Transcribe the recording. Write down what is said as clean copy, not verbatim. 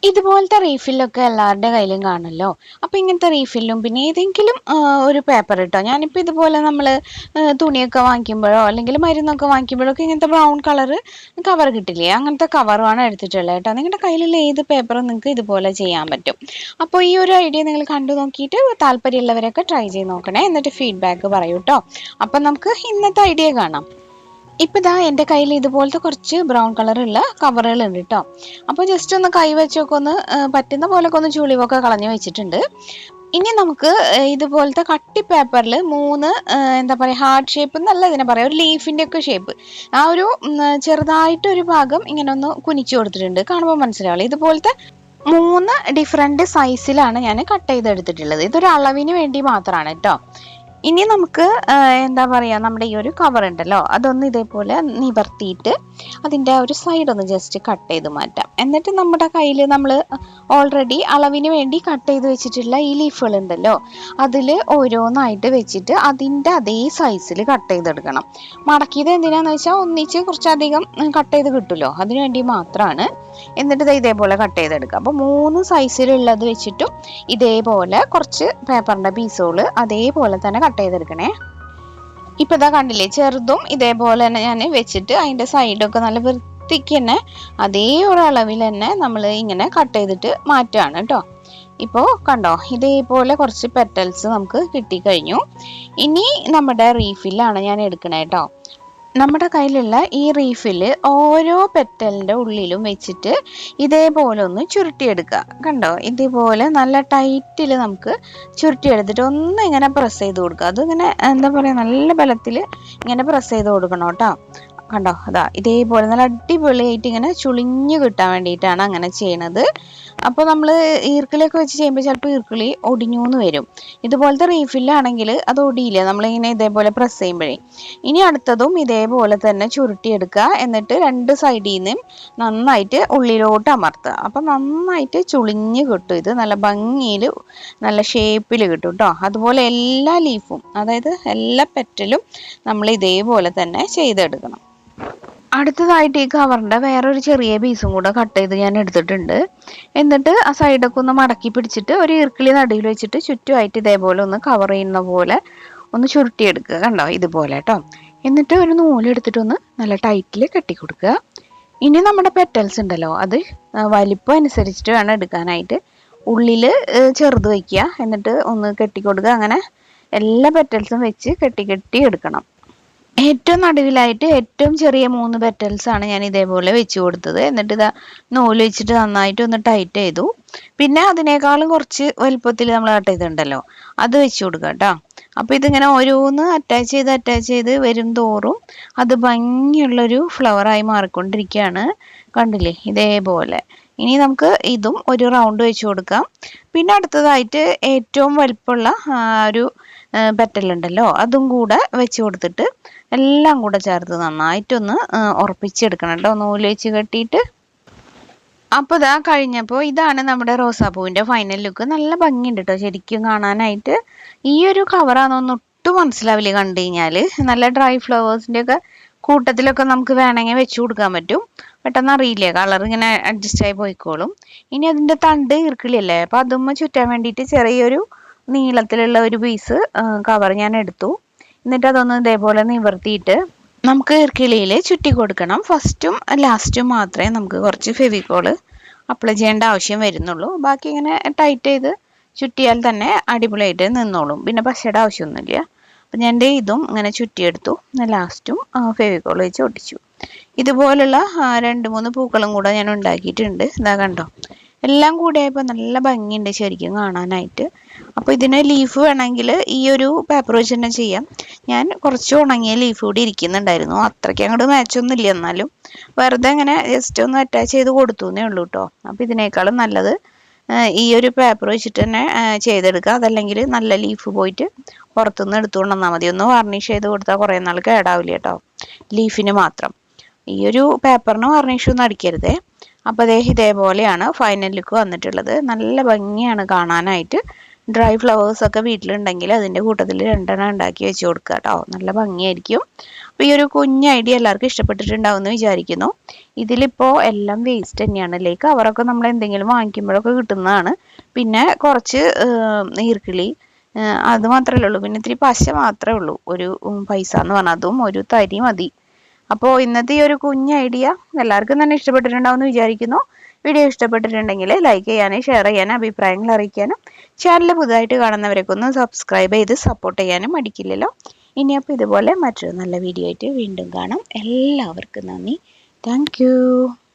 ഇതുപോലത്തെ റീഫില്ലൊക്കെ എല്ലാവരുടെ കയ്യിലും കാണുമല്ലോ. അപ്പോൾ ഇങ്ങനത്തെ റീഫില്ലും പിന്നെ ഏതെങ്കിലും ഒരു പേപ്പർ കേട്ടോ. ഞാനിപ്പോൾ ഇതുപോലെ നമ്മൾ തുണിയൊക്കെ വാങ്ങിക്കുമ്പോഴോ അല്ലെങ്കിൽ മരുന്നൊക്കെ വാങ്ങിക്കുമ്പോഴോ ഒക്കെ ഇങ്ങനത്തെ ബ്രൗൺ കളർ കവർ കിട്ടില്ലേ, അങ്ങനത്തെ കവറുമാണ് എടുത്തിട്ടുള്ളത് കേട്ടോ. നിങ്ങളുടെ കയ്യിലുള്ള ഏത് പേപ്പറും നിങ്ങൾക്ക് ഇതുപോലെ ചെയ്യാൻ പറ്റും. അപ്പോൾ ഈ ഒരു ഐഡിയ നിങ്ങൾ കണ്ടു നോക്കിയിട്ട് താല്പര്യമുള്ളവരൊക്കെ ട്രൈ ചെയ്ത് നോക്കണേ, എന്നിട്ട് ഫീഡ്ബാക്ക് പറയൂ കേട്ടോ. അപ്പം നമുക്ക് ഇന്നത്തെ ഐഡിയ കാണാം. ഇപ്പം ഇതാ എൻ്റെ കയ്യിൽ ഇതുപോലത്തെ കുറച്ച് ബ്രൗൺ കളറുള്ള കവറുകൾ ഉണ്ട് കേട്ടോ. അപ്പോൾ ജസ്റ്റ് ഒന്ന് കൈ വെച്ചൊക്കെ ഒന്ന് പറ്റുന്ന പോലൊക്കെ ഒന്ന് ചുളിവൊക്കെ കളഞ്ഞു വെച്ചിട്ടുണ്ട്. ഇനി നമുക്ക് ഇതുപോലത്തെ കട്ടി പേപ്പറിൽ മൂന്ന് എന്താ പറയുക, ഹാർട്ട് ഷേപ്പ് എന്നല്ല ഇതിനെ പറയാം, ഒരു ലീഫിൻ്റെ ഒക്കെ ഷേപ്പ്, ആ ഒരു ചെറുതായിട്ടൊരു ഭാഗം ഇങ്ങനെ ഒന്ന് കുനിച്ചു കൊടുത്തിട്ടുണ്ട്. കാണുമ്പോൾ മനസ്സിലാവില്ല. ഇതുപോലത്തെ മൂന്ന് ഡിഫറെൻറ്റ് സൈസിലാണ് ഞാൻ കട്ട് ചെയ്തെടുത്തിട്ടുള്ളത്. ഇതൊരു അളവിന് വേണ്ടി മാത്രമാണ് കേട്ടോ. ഇനി നമുക്ക് എന്താ പറയുക, നമ്മുടെ ഈ ഒരു കവർ ഉണ്ടല്ലോ അതൊന്ന് ഇതേപോലെ നിവർത്തിയിട്ട് അതിൻ്റെ ആ ഒരു സൈഡ് ഒന്ന് ജസ്റ്റ് കട്ട് ചെയ്ത് മാറ്റാം. എന്നിട്ട് നമ്മുടെ കയ്യിൽ നമ്മൾ ഓൾറെഡി അളവിന് വേണ്ടി കട്ട് ചെയ്ത് വെച്ചിട്ടുള്ള ഈ ലീഫുകൾ ഉണ്ടല്ലോ അതിൽ ഓരോന്നായിട്ട് വെച്ചിട്ട് അതിൻ്റെ അതേ സൈസിൽ കട്ട് ചെയ്തെടുക്കണം. മടക്കിയത് എന്തിനാന്ന് വെച്ചാൽ ഒന്നിച്ച് കുറച്ചധികം കട്ട് ചെയ്ത് കിട്ടുമല്ലോ, അതിനു വേണ്ടി മാത്രമാണ്. എന്നിട്ട് ഇതേപോലെ കട്ട് ചെയ്തെടുക്കുക. അപ്പോൾ മൂന്ന് സൈസിലുള്ളത് വെച്ചിട്ടും ഇതേപോലെ കുറച്ച് പേപ്പറിൻ്റെ പീസുകൾ അതേപോലെ തന്നെ കട്ട് ചെയ്തെടുക്കണേ. ഇപ്പം ഇതാ കണ്ടില്ലേ, ചെറുതും ഇതേപോലെ തന്നെ ഞാൻ വെച്ചിട്ട് അതിൻ്റെ സൈഡൊക്കെ നല്ല വൃത്തിക്ക് തന്നെ അതേ ഒരു അളവിൽ തന്നെ നമ്മൾ ഇങ്ങനെ കട്ട് ചെയ്തിട്ട് മാറ്റുകയാണ് കേട്ടോ. ഇപ്പോൾ കണ്ടോ, ഇതേപോലെ കുറച്ച് പെറ്റൽസ് നമുക്ക് കിട്ടിക്കഴിഞ്ഞു. ഇനി നമ്മുടെ റീഫില്ലാണ് ഞാൻ എടുക്കണേ കേട്ടോ. നമ്മുടെ കയ്യിലുള്ള ഈ റീഫിൽ ഓരോ പെറ്റലിൻ്റെ ഉള്ളിലും വെച്ചിട്ട് ഇതേപോലെ ഒന്ന് ചുരുട്ടിയെടുക്കുക. കണ്ടോ, ഇതേപോലെ നല്ല ടൈറ്റിൽ നമുക്ക് ചുരുട്ടിയെടുത്തിട്ട് ഒന്ന് ഇങ്ങനെ പ്രസ് ചെയ്ത് കൊടുക്കുക. അതിങ്ങനെ എന്താ പറയുക, നല്ല ബലത്തിൽ ഇങ്ങനെ പ്രസ് ചെയ്ത് കൊടുക്കണം കേട്ടോ. കണ്ടോ, അതാ ഇതേപോലെ നല്ല അടിപൊളിയായിട്ട് ഇങ്ങനെ ചുളിഞ്ഞ് കിട്ടാൻ വേണ്ടിയിട്ടാണ് അങ്ങനെ ചെയ്യണത്. അപ്പോൾ നമ്മൾ ഈർക്കിലൊക്കെ വെച്ച് ചെയ്യുമ്പോൾ ചിലപ്പോൾ ഈർക്കിളി ഒടിഞ്ഞൂന്ന് വരും. ഇതുപോലത്തെ റീഫില്ലാണെങ്കിൽ അത് ഒടിയില്ല, നമ്മളിങ്ങനെ ഇതേപോലെ പ്രസ് ചെയ്യുമ്പോഴേ. ഇനി അടുത്തതും ഇതേപോലെ തന്നെ ചുരുട്ടിയെടുക്കുക. എന്നിട്ട് രണ്ട് സൈഡിൽ നിന്നും നന്നായിട്ട് ഉള്ളിലോട്ട് അമർത്തുക. അപ്പം നന്നായിട്ട് ചുളിഞ്ഞ് കിട്ടും. ഇത് നല്ല ഭംഗിയിൽ നല്ല ഷേപ്പിൽ കിട്ടും കേട്ടോ. അതുപോലെ എല്ലാ ലീഫും, അതായത് എല്ലാ പെറ്റലും നമ്മൾ ഇതേപോലെ തന്നെ ചെയ്തെടുക്കണം. അടുത്തതായിട്ട് ഈ കവറിൻ്റെ വേറൊരു ചെറിയ പീസും കൂടെ കട്ട് ചെയ്ത് ഞാൻ എടുത്തിട്ടുണ്ട്. എന്നിട്ട് ആ സൈഡൊക്കെ ഒന്ന് മടക്കി പിടിച്ചിട്ട് ഒരു ഈർക്കിളി നടുവിൽ വെച്ചിട്ട് ചുറ്റുമായിട്ട് ഇതേപോലെ ഒന്ന് കവർ ചെയ്യുന്ന പോലെ ഒന്ന് ചുരുട്ടിയെടുക്കുക. കണ്ടോ, ഇതുപോലെ കേട്ടോ. എന്നിട്ട് ഒരു നൂലെടുത്തിട്ടൊന്ന് നല്ല ടൈറ്റിൽ കെട്ടിക്കൊടുക്കുക. ഇനി നമ്മുടെ പെറ്റൽസ് ഉണ്ടല്ലോ അത് വലിപ്പം അനുസരിച്ചിട്ട് വേണം എടുക്കാനായിട്ട്. ഉള്ളിൽ ചെറുത് വയ്ക്കുക, എന്നിട്ട് ഒന്ന് കെട്ടിക്കൊടുക്കുക. അങ്ങനെ എല്ലാ പെറ്റൽസും വെച്ച് കെട്ടി എടുക്കണം. ഏറ്റവും നടുവിലായിട്ട് ഏറ്റവും ചെറിയ 3 പെറ്റൽസ് ആണ് ഞാൻ ഇതേപോലെ വെച്ച് കൊടുത്തത്. എന്നിട്ട് ഇതാ നൂല് വെച്ചിട്ട് നന്നായിട്ട് ഒന്ന് ടൈറ്റ് ചെയ്തു. പിന്നെ അതിനേക്കാളും കുറച്ച് വലുപ്പത്തിൽ നമ്മൾ കട്ട് ചെയ്തിട്ടുണ്ടല്ലോ അത് വെച്ച് കൊടുക്കുക കേട്ടോ. അപ്പോൾ ഇതിങ്ങനെ ഓരോന്ന് അറ്റാച്ച് ചെയ്ത് വരും തോറും അത് ഭംഗിയുള്ളൊരു ഫ്ലവറായി മാറിക്കൊണ്ടിരിക്കുകയാണ്. കണ്ടില്ലേ, ഇതേപോലെ. ഇനി നമുക്ക് ഇതും ഒരു റൗണ്ട് വെച്ച് കൊടുക്കാം. പിന്നെ അടുത്തതായിട്ട് ഏറ്റവും വലുപ്പമുള്ള ഒരു പെറ്റലുണ്ടല്ലോ അതും കൂടെ വെച്ച് കൊടുത്തിട്ട് എല്ലാം കൂടെ ചേർത്ത് നന്നായിട്ടൊന്ന് ഉറപ്പിച്ചെടുക്കണം കേട്ടോ, നൂല് വെച്ച് കെട്ടിയിട്ട്. അപ്പോൾ ഇതാ കഴിഞ്ഞപ്പോൾ ഇതാണ് നമ്മുടെ റോസാപ്പൂവിൻ്റെ ഫൈനൽ ലുക്ക്. നല്ല ഭംഗിയുണ്ട് കേട്ടോ ശരിക്കും കാണാനായിട്ട്. ഈ ഒരു കവറാണെന്നൊന്നും ഒട്ടും മനസ്സിലാവില്ല കണ്ടു കഴിഞ്ഞാൽ. നല്ല ഡ്രൈ ഫ്ലവേഴ്സിൻ്റെ ഒക്കെ കൂട്ടത്തിലൊക്കെ നമുക്ക് വേണമെങ്കിൽ വെച്ച് കൊടുക്കാൻ പറ്റും. പെട്ടെന്ന് അറിയില്ലേ, കളർ ഇങ്ങനെ അഡ്ജസ്റ്റ് ആയി പോയിക്കോളും. ഇനി അതിൻ്റെ തണ്ട് ഈർക്കിളിയല്ലേ, അപ്പോൾ അതുമ്മ ചുറ്റാൻ വേണ്ടിയിട്ട് ചെറിയൊരു നീളത്തിലുള്ള ഒരു പീസ് കവർ ഞാൻ എടുത്തു. എന്നിട്ട് അതൊന്ന് ഇതേപോലെ നിവർത്തിയിട്ട് നമുക്ക് ഈർക്കിളിയിൽ ചുറ്റി കൊടുക്കണം. ഫസ്റ്റും ലാസ്റ്റും മാത്രമേ നമുക്ക് കുറച്ച് ഫെവിക്കോൾ അപ്ലൈ ചെയ്യേണ്ട ആവശ്യം വരുന്നുള്ളൂ. ബാക്കി ഇങ്ങനെ ടൈറ്റ് ചെയ്ത് ചുറ്റിയാൽ തന്നെ അടിപൊളിയായിട്ട് നിന്നോളും. പിന്നെ പശയുടെ ആവശ്യമൊന്നുമില്ല. അപ്പം ഞാൻ ഇതും ഇങ്ങനെ ചുറ്റിയെടുത്തു. ലാസ്റ്റും ഫെവിക്കോൾ വെച്ച് ഒട്ടിച്ചു. ഇതുപോലുള്ള 2-3 പൂക്കളും കൂടെ ഞാൻ ഉണ്ടാക്കിയിട്ടുണ്ട്. ഇതാ കണ്ടോ, എല്ലാം കൂടി ആയപ്പോൾ നല്ല ഭംഗിയുണ്ട് ശരിക്കും കാണാനായിട്ട്. അപ്പോൾ ഇതിന് ലീഫ് വേണമെങ്കിൽ ഈ ഒരു പേപ്പർ വെച്ച് തന്നെ ചെയ്യാം. ഞാൻ കുറച്ച് ഉണങ്ങിയ ലീഫ് കൂടി ഇരിക്കുന്നുണ്ടായിരുന്നു, അത്രയ്ക്ക് അങ്ങോട്ട് മാച്ചൊന്നും ഇല്ല, എന്നാലും വെറുതെ ഇങ്ങനെ ജസ്റ്റ് ഒന്ന് അറ്റാച്ച് ചെയ്ത് കൊടുത്തു എന്നേ ഉള്ളൂ കേട്ടോ. അപ്പോൾ ഇതിനേക്കാളും നല്ലത് ഈ ഒരു പേപ്പർ വെച്ചിട്ട് തന്നെ ചെയ്തെടുക്കുക. അതല്ലെങ്കിൽ നല്ല ലീഫ് പോയിട്ട് പുറത്തുനിന്ന് എടുത്തുകൊണ്ട് വന്നാൽ മതി. ഒന്ന് വാർണിഷ് ചെയ്ത് കൊടുത്താൽ കുറേ നാൾ കേടാവില്ല കേട്ടോ, ലീഫിന് മാത്രം. ഈ ഒരു പേപ്പറിന് വാർണിഷൊന്നും അടിക്കരുതേ. അപ്പോൾ ഇതേപോലെയാണ് ഫൈനൽ ലുക്ക് വന്നിട്ടുള്ളത്. നല്ല ഭംഗിയാണ് കാണാനായിട്ട്. ഡ്രൈ ഫ്ലവേഴ്സൊക്കെ വീട്ടിലുണ്ടെങ്കിൽ അതിൻ്റെ കൂട്ടത്തിൽ 2 ഉണ്ടാക്കി വെച്ച് കൊടുക്കുക കേട്ടോ. നല്ല ഭംഗിയായിരിക്കും. അപ്പോൾ ഈ ഒരു കുഞ്ഞ് ഐഡിയ എല്ലാവർക്കും ഇഷ്ടപ്പെട്ടിട്ടുണ്ടാവും എന്ന് വിചാരിക്കുന്നു. ഇതിലിപ്പോൾ എല്ലാം വേസ്റ്റ് തന്നെയാണ്. അല്ലേ, കവറൊക്കെ നമ്മൾ എന്തെങ്കിലും വാങ്ങിക്കുമ്പോഴൊക്കെ കിട്ടുന്നതാണ്. പിന്നെ കുറച്ച് ഈർക്കിളി, അത് മാത്രമേ ഉള്ളൂ. പിന്നെ ഇത്തിരി പശ മാത്രമേ ഉള്ളൂ. ഒരു പൈസ എന്ന് പറഞ്ഞാൽ അതും ഒരു തരി മതി. അപ്പോൾ ഇന്നത്തെ ഈ ഒരു കുഞ്ഞ് ഐഡിയ എല്ലാവർക്കും തന്നെ ഇഷ്ടപ്പെട്ടിട്ടുണ്ടാവും എന്ന് വിചാരിക്കുന്നു. വീഡിയോ ഇഷ്ടപ്പെട്ടിട്ടുണ്ടെങ്കിൽ ലൈക്ക് ചെയ്യാനും ഷെയർ ചെയ്യാനും അഭിപ്രായങ്ങൾ അറിയിക്കാനും ചാനൽ പുതുതായിട്ട് കാണുന്നവരൊക്കെ ഒന്ന് സബ്സ്ക്രൈബ് ചെയ്ത് സപ്പോർട്ട് ചെയ്യാനും മടിക്കില്ലല്ലോ. ഇനിയപ്പോൾ ഇതുപോലെ മറ്റൊരു നല്ല വീഡിയോ ആയിട്ട് വീണ്ടും കാണാം. എല്ലാവർക്കും നന്ദി. താങ്ക്